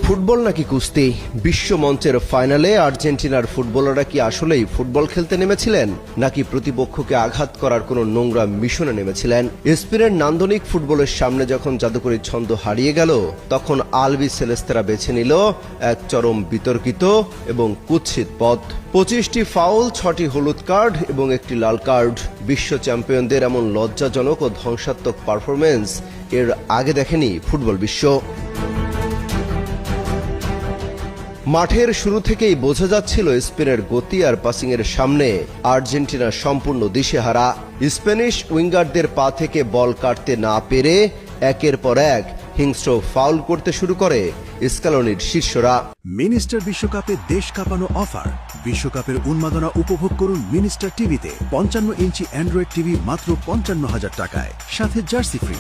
Football নাকি কুস্তি? বিশ্ব মঞ্চের ফাইনালে আর্জেন্টিনার ফুটবলাররা কি আসলেই ফুটবল খেলতে নেমেছিলেন, নাকি প্রতিপক্ষকে আঘাত করার কোনো নোংরা মিশনে নেমেছিলেন? স্পেনের নান্দনিক ফুটবলের সামনে যখন জাদুকরী ছন্দ হারিয়ে গেল, তখন আলবি সেলেস্তেরা বেছে নিল এক চরম বিতর্কিত এবং কুৎসিত পথ। 25টি ফাউল, 6টি হলুদ কার্ড এবং একটি লাল কার্ড। বিশ্ব চ্যাম্পিয়নদের এমন লজ্জাজনক ও ধ্বংসাত্মক পারফরমেন্স এর আগে দেখেনি ফুটবল বিশ্ব। মাঠের শুরু থেকেই বোঝা যাচ্ছিল স্পেনের গতি আর পাসিংয়ের সামনে আর্জেন্টিনা সম্পূর্ণ দিশেহারা। স্প্যানিশ উইঙ্গারদের পা থেকে বল কাটতে না পেরে একের পর এক হিংস্র ফাউল করতে শুরু করে স্কালোনির শিষ্যরা। মিনিস্টার বিশ্বকাপে দেশ কাঁপানো অফার। বিশ্বকাপের উন্মাদনা উপভোগ করুন মিনিস্টার টিভিতে। 55 ইঞ্চি অ্যান্ড্রয়েড টিভি মাত্র 55,000 টাকায়, সাথে জার্সি ফ্রি।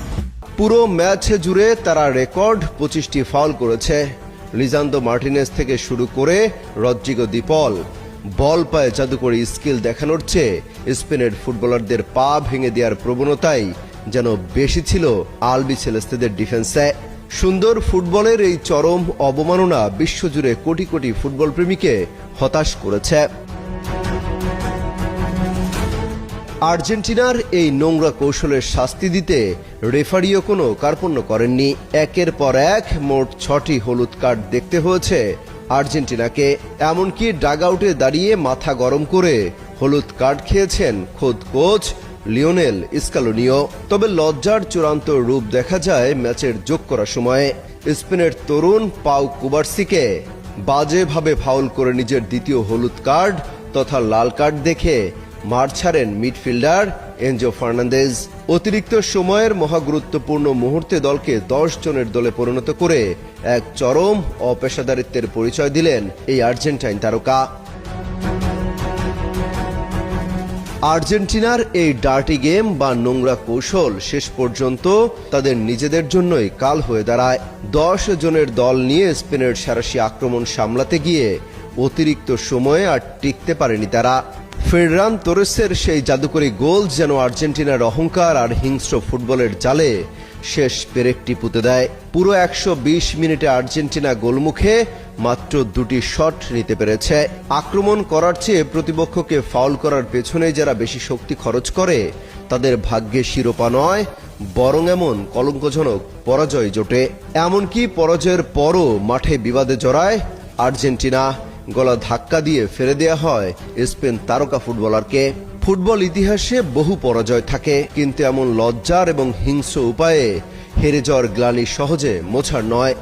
পুরো ম্যাচ জুড়ে তারা রেকর্ড 25টি ফাউল করেছে। লিজান্দো মার্টিনেজ থেকে শুরু করে রদ্রিগো দি পল বল পায়ে জাদুকরী স্কিল দেখানোর চেয়ে স্পেনের ফুটবলারদের পা ভেঙে দেওয়ার প্রবণতাই যেন বেশি ছিল আলবি সেলেস্তেদের ডিফেন্সে। সুন্দর ফুটবলের এই চরম অবমাননা বিশ্বজুড়ে কোটি কোটি ফুটবল প্রেমীকে হতাশ করেছে। আর্জেন্টিনার এই নোংরা কৌশলের শাস্তি দিতে রেফারিও কোনো কার্পণ্য করেননি। একের পর এক মোট 6টি হলুদ কার্ড দেখতে হয়েছে আর্জেন্টিনাকে। এমনকি ডাগআউটে দাঁড়িয়ে মাথা গরম করে হলুদ কার্ড খেয়েছেন খোদ কোচ লিওনেল স্কালোনিও। তবে লজ্জার চূড়ান্ত রূপ দেখা যায় ম্যাচের যোগ করার সময়ে। স্পেনের তরুণ পাউ কুবার্সিকে বাজেভাবে ফাউল করে নিজের দ্বিতীয় হলুদ কার্ড তথা লাল কার্ড দেখে মাঠ ছাড়েন মিডফিল্ডার এনজো ফার্নান্দেজ। অতিরিক্ত সময়ের মহাগুরুত্বপূর্ণ মুহূর্তে দলকে 10 জনের দলে পরিণত করে এক চরম অপেশাদারিত্বের পরিচয় দিলেন এই আর্জেন্টাইন তারকা। আর্জেন্টিনার এই ডার্টি গেম বা নোংরা কৌশল শেষ পর্যন্ত তাদের নিজেদের জন্যই কাল হয়ে দাঁড়ায়। 10 জনের দল নিয়ে স্পেনের সারাশি আক্রমণ সামলাতে গিয়ে অতিরিক্ত সময়ে আর টিকতে পারেনি তারা। ফেররান তোরেসের সেই জাদুকরী গোল যেন আর্জেন্টিনার অহংকার আর হিংস্র ফুটবলের জালে শেষ পেরেকটি পুঁতে দেয়। পুরো 120 মিনিটে আর্জেন্টিনা গোলমুখে মাত্র 2টি শট নিতে পেরেছে। আক্রমণ করার চেয়ে প্রতিপক্ষকে ফাউল করার পেছনে যারা বেশি শক্তি খরচ করে তাদের ভাগ্যে শিরোপা নয়, বরং এমন কলঙ্কজনক পরাজয় জোটে। এমনকি পরাজয়ের পরও মাঠে বিবাদে জড়ায় আর্জেন্টিনা। গলা ধাক্কা দিয়ে ফেলে দেয়া হয় স্পেন তারকা ফুটবলারকে। ফুটবল ইতিহাসে বহু পরাজয় থাকে, কিন্তু এমন লজ্জার এবং হিংস্র উপায়ে হেরে যাওয়ার গ্লানি সহজে মোছার নয়।